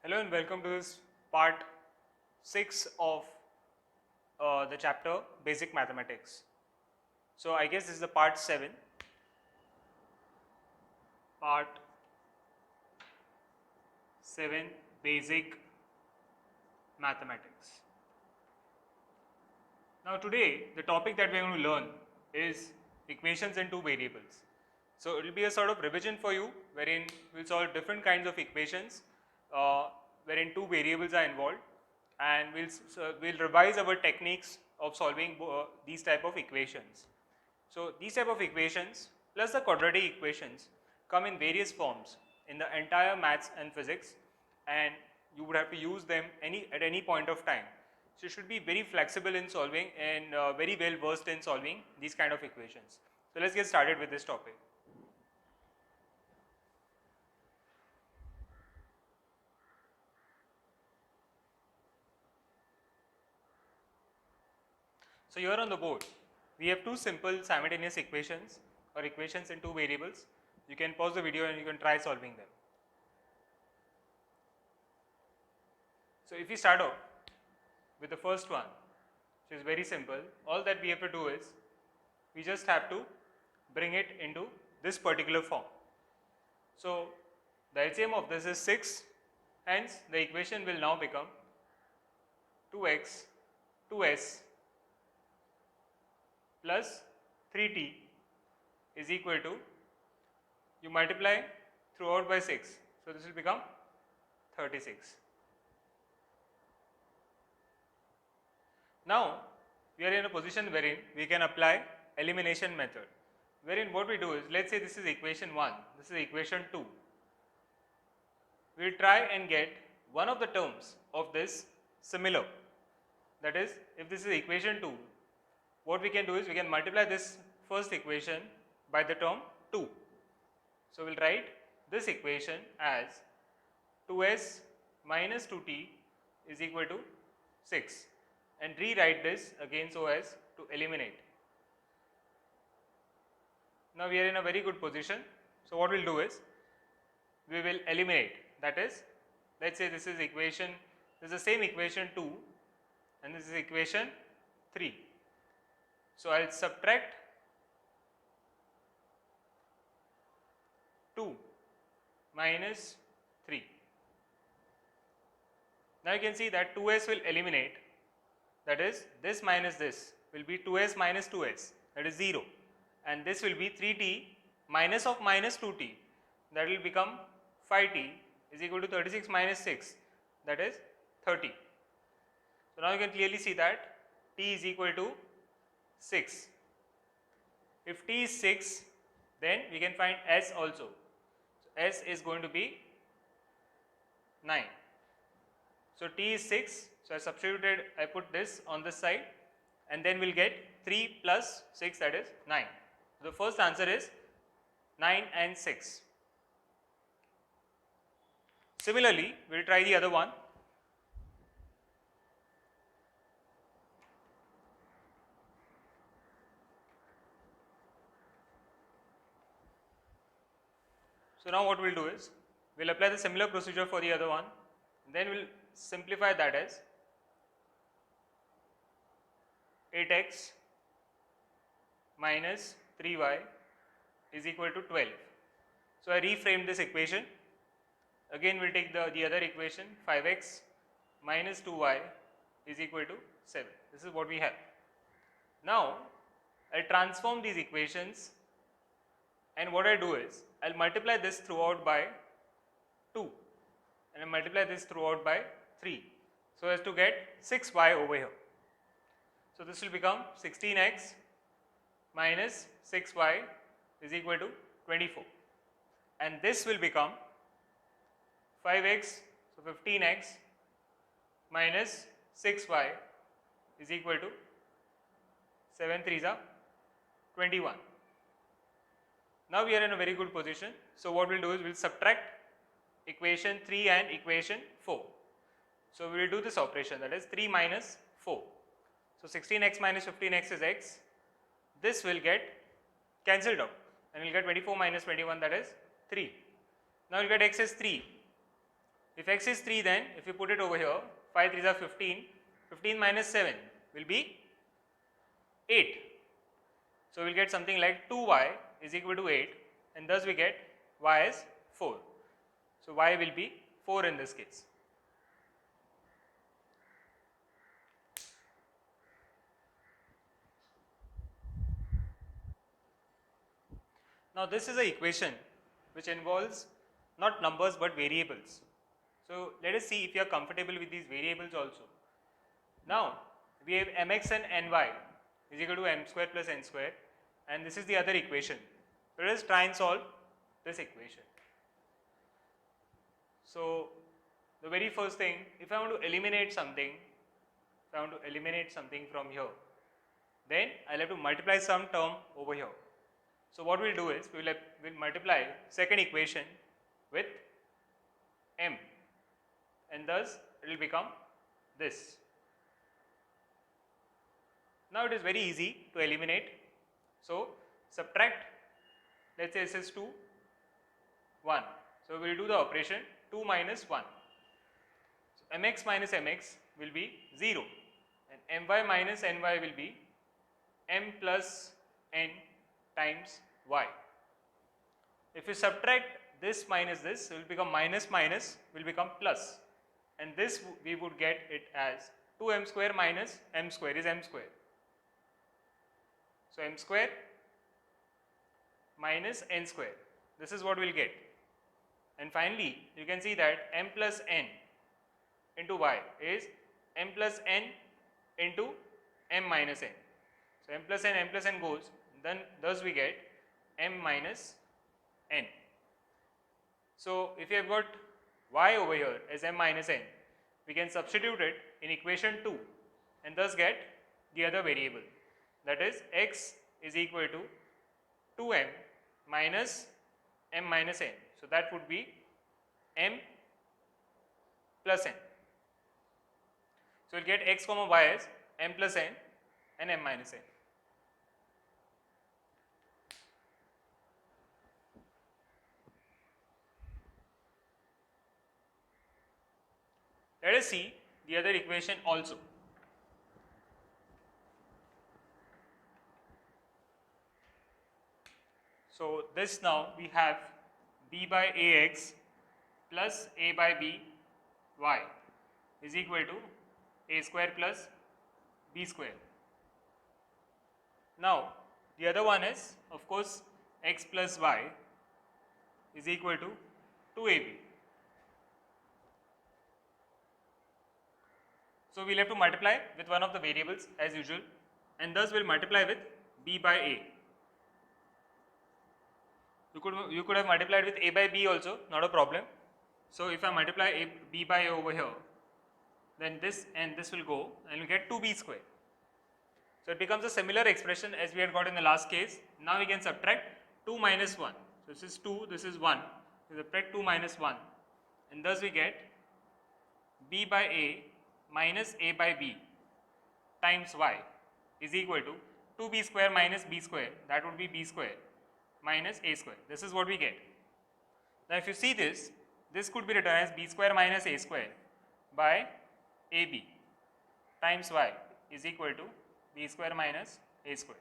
Hello and welcome to this part 6 of the chapter Basic Mathematics. So I guess this is the part 7. Part 7 Basic Mathematics. Now today the topic that we are going to learn is equations in two variables. So it will be a sort of revision for you wherein we will solve different kinds of equations wherein two variables are involved, and we'll revise our techniques of solving these type of equations. So these type of equations plus the quadratic equations come in various forms in the entire maths and physics, and you would have to use them at any point of time. So you should be very flexible in solving and very well versed in solving these kind of equations. So let's get started with this topic. So here on the board, we have two simple simultaneous equations or equations in two variables. You can pause the video and you can try solving them. So if we start off with the first one, which is very simple, all that we have to do is we just have to bring it into this particular form. So the LCM of this is 6, hence the equation will now become 2x 2s plus 3t is equal to, you multiply throughout by 6, so this will become 36. Now we are in a position wherein we can apply elimination method, wherein what we do is, let's say this is equation 1, this is equation 2. We will try and get one of the terms of this similar. That is, if this is equation 2, what we can do is we can multiply this first equation by the term 2. So we will write this equation as 2s minus 2t is equal to 6, and rewrite this again so as to eliminate. Now we are in a very good position. So what we will do is we will eliminate, that is, let's say this is equation, this is the same equation 2 and this is equation 3. So I will subtract 2 minus 3. Now you can see that 2s will eliminate, that is, this minus this will be 2s minus 2s, that is 0, and this will be 3t minus of minus 2t, that will become 5t is equal to 36 minus 6, that is 30. So now you can clearly see that t is equal to 6. If t is 6, then we can find s also. So s is going to be 9. So t is 6, so I substituted, I put this on this side, and then we'll get 3 plus 6, that is 9. So the first answer is 9 and 6. Similarly, we'll try the other one. So now what we'll do is we'll apply the similar procedure for the other one, then we'll simplify that as 8x minus 3y is equal to 12. So I reframed this equation. Again we'll take the other equation, 5x minus 2y is equal to 7. This is what we have. Now I'll transform these equations, and what I do is I'll multiply this throughout by 2 and I'll multiply this throughout by 3, so as to get 6y over here. So this will become 16x minus 6y is equal to 24, and this will become 5x, so 15x minus 6y is equal to 7 3s are 21. Now we are in a very good position. So what we'll do is we'll subtract equation 3 and equation 4. So we will do this operation, that is 3 minus 4. So 16x minus 15x is x. This will get cancelled out and we'll get 24 minus 21, that is 3. Now we'll get x is 3. If x is 3, then if you put it over here, 5 3s are 15, 15 minus 7 will be 8. So we'll get something like 2y is equal to 8, and thus we get y as 4. So y will be 4 in this case. Now this is an equation which involves not numbers but variables. So let us see if you are comfortable with these variables also. Now we have mx and ny is equal to m square plus n square, and this is the other equation. Let us try and solve this equation. So the very first thing, if I want to eliminate something, from here, then I'll have to multiply some term over here. So what we'll do is we'll multiply second equation with m, and thus it will become this. Now it is very easy to eliminate. So subtract, let's say this is 2, 1. So we will do the operation 2 minus 1. So mx minus mx will be 0, and my minus ny will be m plus n times y. If you subtract this minus this, it will become minus minus will become plus, and this we would get it as 2m square minus m square is m square. So m square minus n square, this is what we will get. And finally you can see that m plus n into y is m plus n into m minus n. So m plus n goes, then thus we get m minus n. So if you have got y over here as m minus n, we can substitute it in equation 2 and thus get the other variable, that is x is equal to 2m minus m minus n. So that would be m plus n. So we'll get x comma y as m plus n and m minus n. Let us see the other equation also. So this now we have b by ax plus a by b y is equal to a square plus b square. Now the other one is of course x plus y is equal to 2ab. So we'll have to multiply with one of the variables as usual, and thus we'll multiply with b by a. You could have multiplied with a by b also, not a problem. So if I multiply b by a over here, then this and this will go and we'll get 2b square. So it becomes a similar expression as we had got in the last case. Now we can subtract 2 minus 1. So this is 2, this is 1. We subtract 2 minus 1, and thus we get b by a minus a by b times y is equal to 2b square minus b square, that would be b square minus a square. This is what we get. Now if you see this could be written as b square minus a square by ab times y is equal to b square minus a square.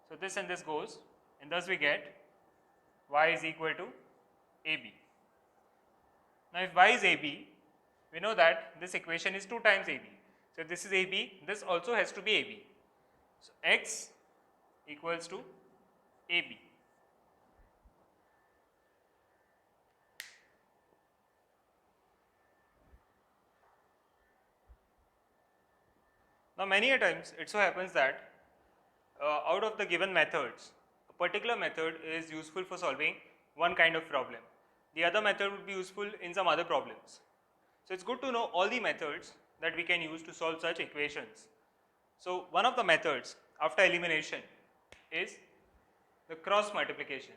So this and this goes, and thus we get y is equal to ab. Now if y is ab, we know that this equation is 2 times ab. So if this is ab, this also has to be ab. So x equals to ab. Now many a times it so happens that out of the given methods, a particular method is useful for solving one kind of problem. The other method would be useful in some other problems. So it's good to know all the methods that we can use to solve such equations. So one of the methods after elimination is the cross multiplication.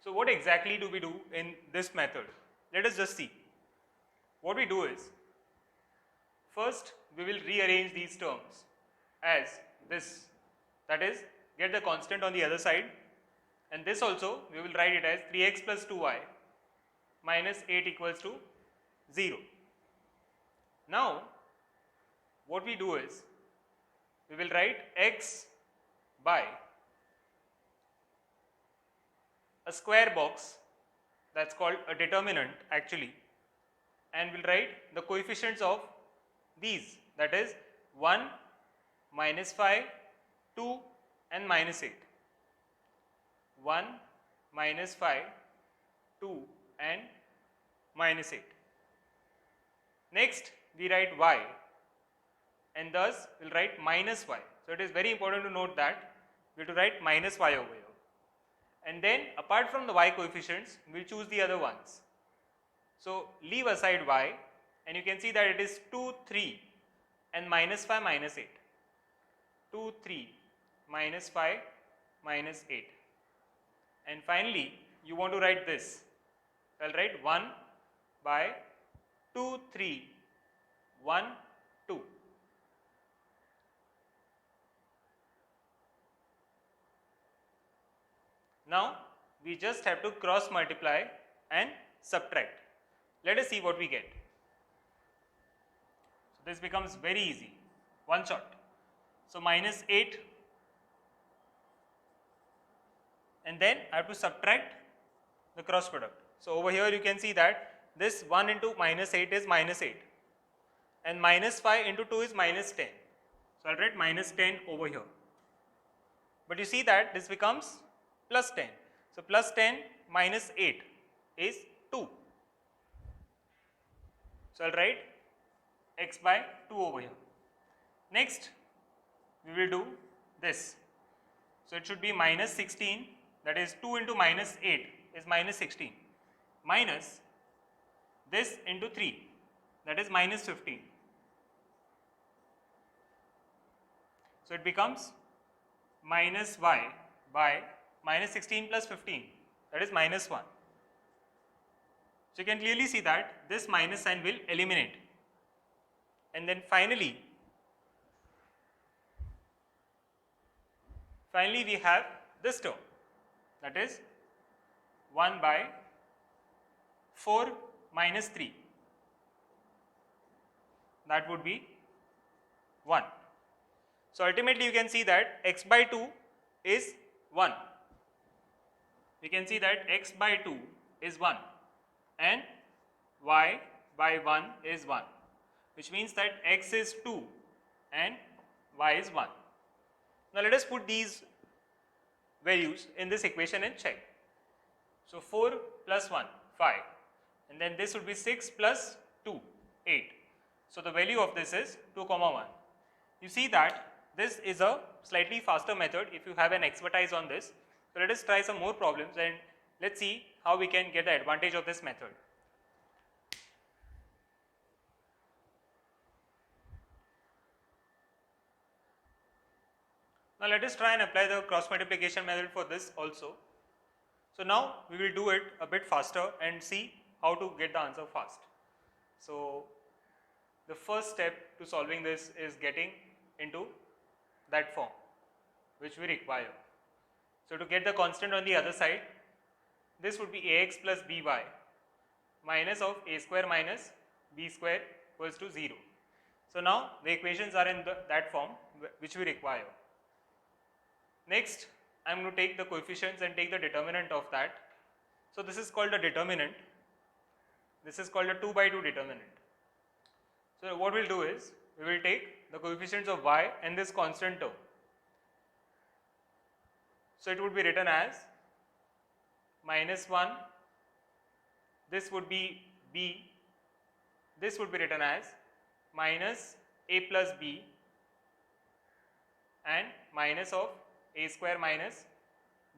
So what exactly do we do in this method? Let us just see. What we do is, first we will rearrange these terms as this, that is, get the constant on the other side and this also we will write it as 3x plus 2y minus 8 equals to 0. Now what we do is we will write x by a square box, that's called a determinant actually, and we'll write the coefficients of these, that is 1, minus 5, 2 and minus 8. 1, minus 5, 2 and minus 8. Next we write y, and thus we'll write minus y. So it is very important to note that we have to write minus y over here. And then apart from the y coefficients, we'll choose the other ones. So leave aside y, and you can see that it is 2, 3 and minus 5, minus 8. 2, 3, minus 5, minus 8. And finally, you want to write this. I'll write 1 by 2, 3, 1, 2. Now we just have to cross multiply and subtract. Let us see what we get. So this becomes very easy, one shot. So minus 8, and then I have to subtract the cross product. So over here you can see that this 1 into minus 8 is minus 8, and minus 5 into 2 is minus 10. So I'll write minus 10 over here. But you see that this becomes plus 10. So plus 10 minus 8 is 2. So I'll write x by 2 over here. Next we will do this. So it should be minus 16, that is 2 into minus 8 is minus 16, minus this into 3, that is minus 15. So it becomes minus y by minus 16 plus 15, that is minus 1. So you can clearly see that this minus sign will eliminate. And then finally we have this term, that is 1 by 4 minus 3, that would be 1. So ultimately you can see that x by 2 is 1. We can see that x by 2 is 1 and y by 1 is 1, which means that x is 2 and y is 1. Now let us put these values in this equation and check. So 4 plus 1, 5, and then this would be 6 plus 2, 8. So the value of this is 2, 1. You see that this is a slightly faster method if you have an expertise on this. So let us try some more problems and let's see how we can get the advantage of this method. Now let us try and apply the cross multiplication method for this also. So now we will do it a bit faster and see how to get the answer fast. So the first step to solving this is getting into that form which we require. So to get the constant on the other side, this would be ax plus by minus of a square minus b square equals to 0. So now the equations are in that form which we require. Next I am going to take the coefficients and take the determinant of that. So this is called a determinant. This is called a 2 by 2 determinant. So what we will do is we will take the coefficients of y and this constant term. So it would be written as minus 1, this would be b, this would be written as minus a plus b and minus of a square minus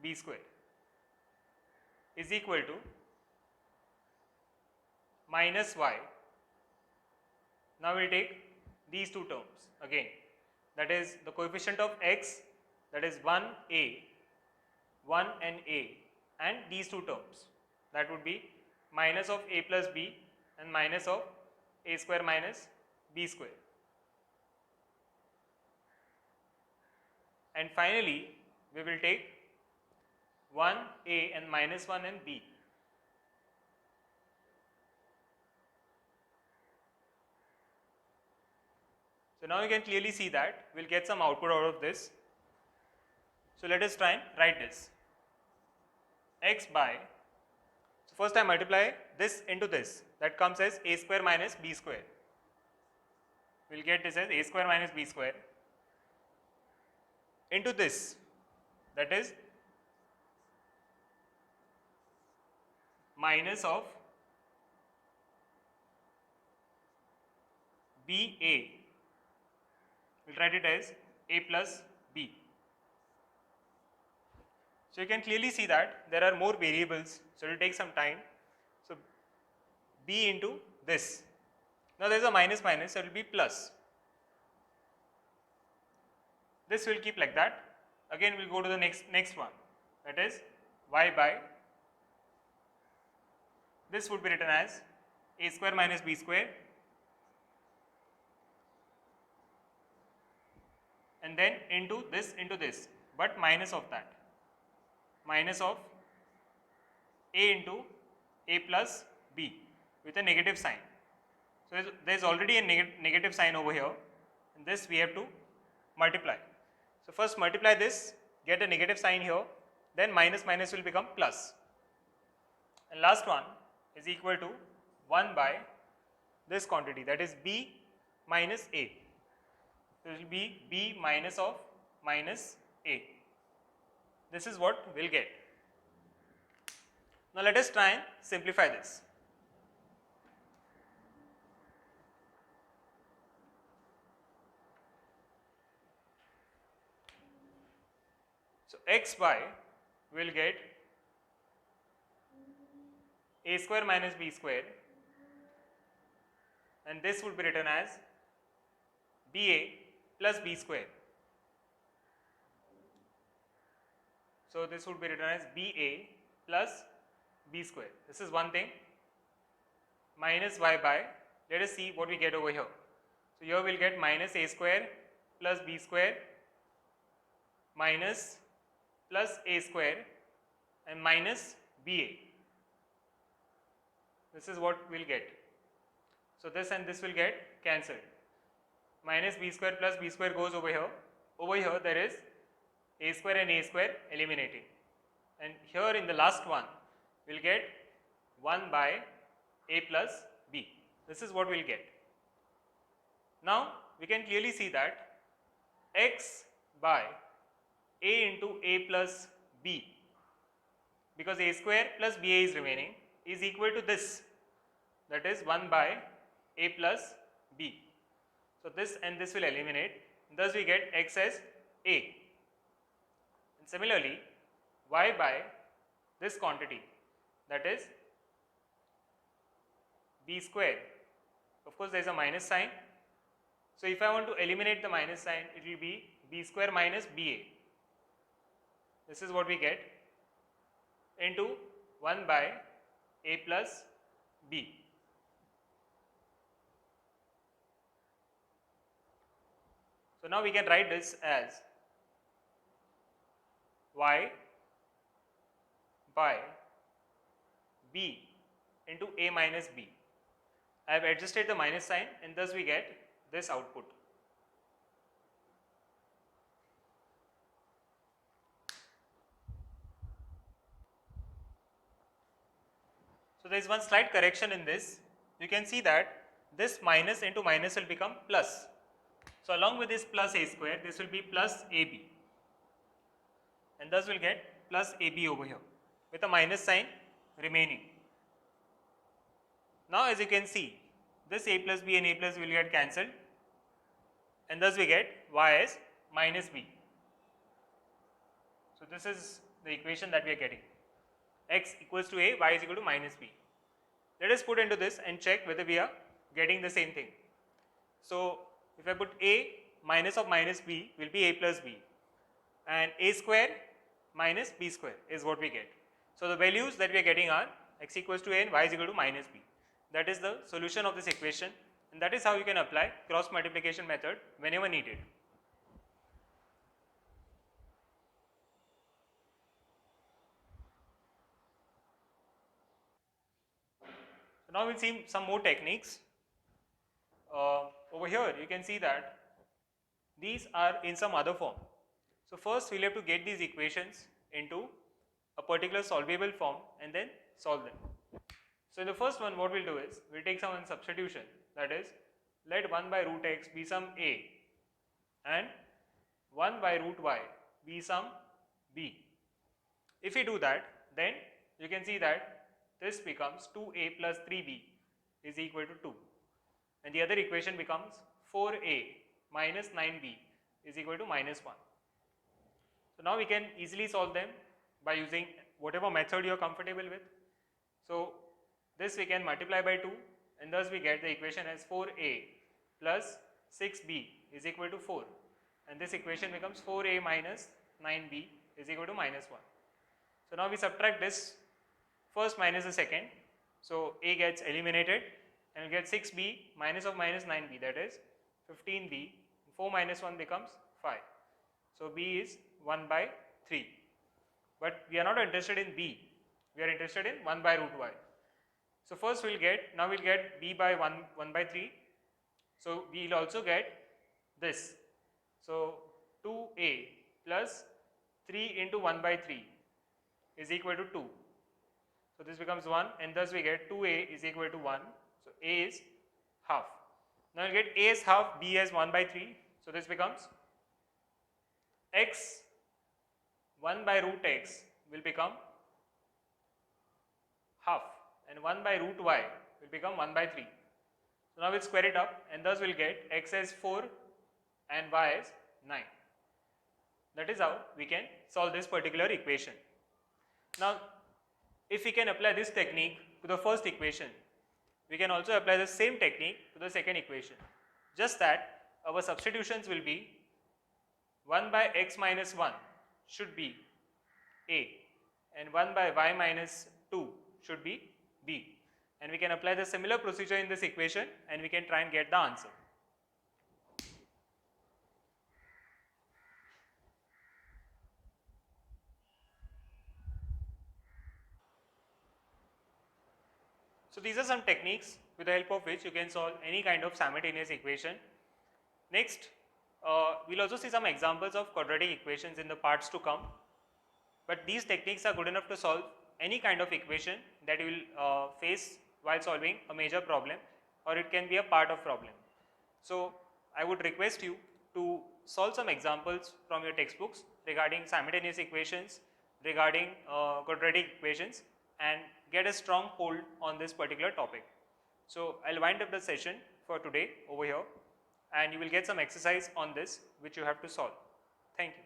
b square is equal to minus y. Now we will take these two terms again, that is the coefficient of x, that is 1a, 1 and a, and these two terms, that would be minus of a plus b and minus of a square minus b square. And finally we will take 1 A and minus 1 in B. So now you can clearly see that we'll get some output out of this. So let us try and write this. X by, so first I multiply this into this, that comes as a square minus b square. We'll get this as a square minus b square into this, that is minus of BA. We'll write it as a plus b. So you can clearly see that there are more variables, so it will take some time. So b into this. Now there is a minus minus, so it will be plus. This will keep like that. Again we will go to the next one, that is y by, this would be written as a square minus b square, and then into this, but minus of that, minus of a into a plus b with a negative sign. So there is already a negative sign over here, and this we have to multiply. So first multiply this, get a negative sign here, then minus minus will become plus, and last one is equal to 1 by this quantity, that is b minus a. So it will be b minus of minus a. This is what we'll get. Now let us try and simplify this. So x by will get a square minus b square, and this would be written as ba plus b square. So this would be written as ba plus b square. This is one thing. Minus y by, let us see what we get over here. So here we'll get minus a square plus b square minus plus a square and minus ba. This is what we'll get. So this and this will get cancelled. Minus b square plus b square goes over here. Over here there is a square and a square eliminating. And here in the last one, we'll get 1 by a plus b. This is what we'll get. Now we can clearly see that x by a into a plus b, because a square plus ba is remaining, is equal to this, that is 1 by a plus b. So this and this will eliminate, thus we get x as a. And similarly, y by this quantity, that is b square. Of course there is a minus sign, so if I want to eliminate the minus sign, it will be b square minus ba. This is what we get, into 1 by a plus b. So now we can write this as y by b into a minus b. I have adjusted the minus sign, and thus we get this output. So there is one slight correction in this. You can see that this minus into minus will become plus. So along with this plus a square, this will be plus ab, and thus we'll get plus ab over here with a minus sign remaining. Now as you can see, this a plus b and a plus will get cancelled, and thus we get y as minus b. So this is the equation that we are getting. X equals to a, y is equal to minus b. Let us put into this and check whether we are getting the same thing. So if I put a minus of minus b will be a plus b, and a square minus b square is what we get. So the values that we are getting are x equals to a and y is equal to minus b. That is the solution of this equation, and that is how you can apply cross multiplication method whenever needed. So now we'll see some more techniques. Over here you can see that these are in some other form. So first we'll have to get these equations into a particular solvable form and then solve them. So in the first one what we'll do is we'll take some substitution, that is let 1 by root x be some a and 1 by root y be some b. If we do that, then you can see that this becomes 2a plus 3b is equal to 2, and the other equation becomes 4a minus 9b is equal to minus 1. So now we can easily solve them by using whatever method you are comfortable with. So this we can multiply by 2 and thus we get the equation as 4a plus 6b is equal to 4, and this equation becomes 4a minus 9b is equal to minus 1. So now we subtract this first minus the second, so a gets eliminated and we get 6b minus of minus 9b, that is 15b, 4 minus 1 becomes 5. So b is 1 by 3, but we are not interested in b, we are interested in 1 by root y. So first we'll get b by 1 by 3, so we will also get this, so 2a plus 3 into 1 by 3 is equal to 2. So this becomes 1 and thus we get 2a is equal to 1. So a is half. Now we get a is half, b as 1 by 3. So this becomes x 1 by root x will become half and 1 by root y will become 1 by 3. So now we'll square it up and thus we'll get x as 4 and y as 9. That is how we can solve this particular equation. Now if we can apply this technique to the first equation, we can also apply the same technique to the second equation. Just that our substitutions will be 1 by x minus 1 should be a and 1 by y minus 2 should be b, and we can apply the similar procedure in this equation and we can try and get the answer. So these are some techniques with the help of which you can solve any kind of simultaneous equation. Next, we'll also see some examples of quadratic equations in the parts to come. But these techniques are good enough to solve any kind of equation that you will face while solving a major problem, or it can be a part of problem. So I would request you to solve some examples from your textbooks regarding simultaneous equations, regarding quadratic equations, and get a strong hold on this particular topic. So I'll wind up the session for today over here, and you will get some exercise on this which you have to solve. Thank you.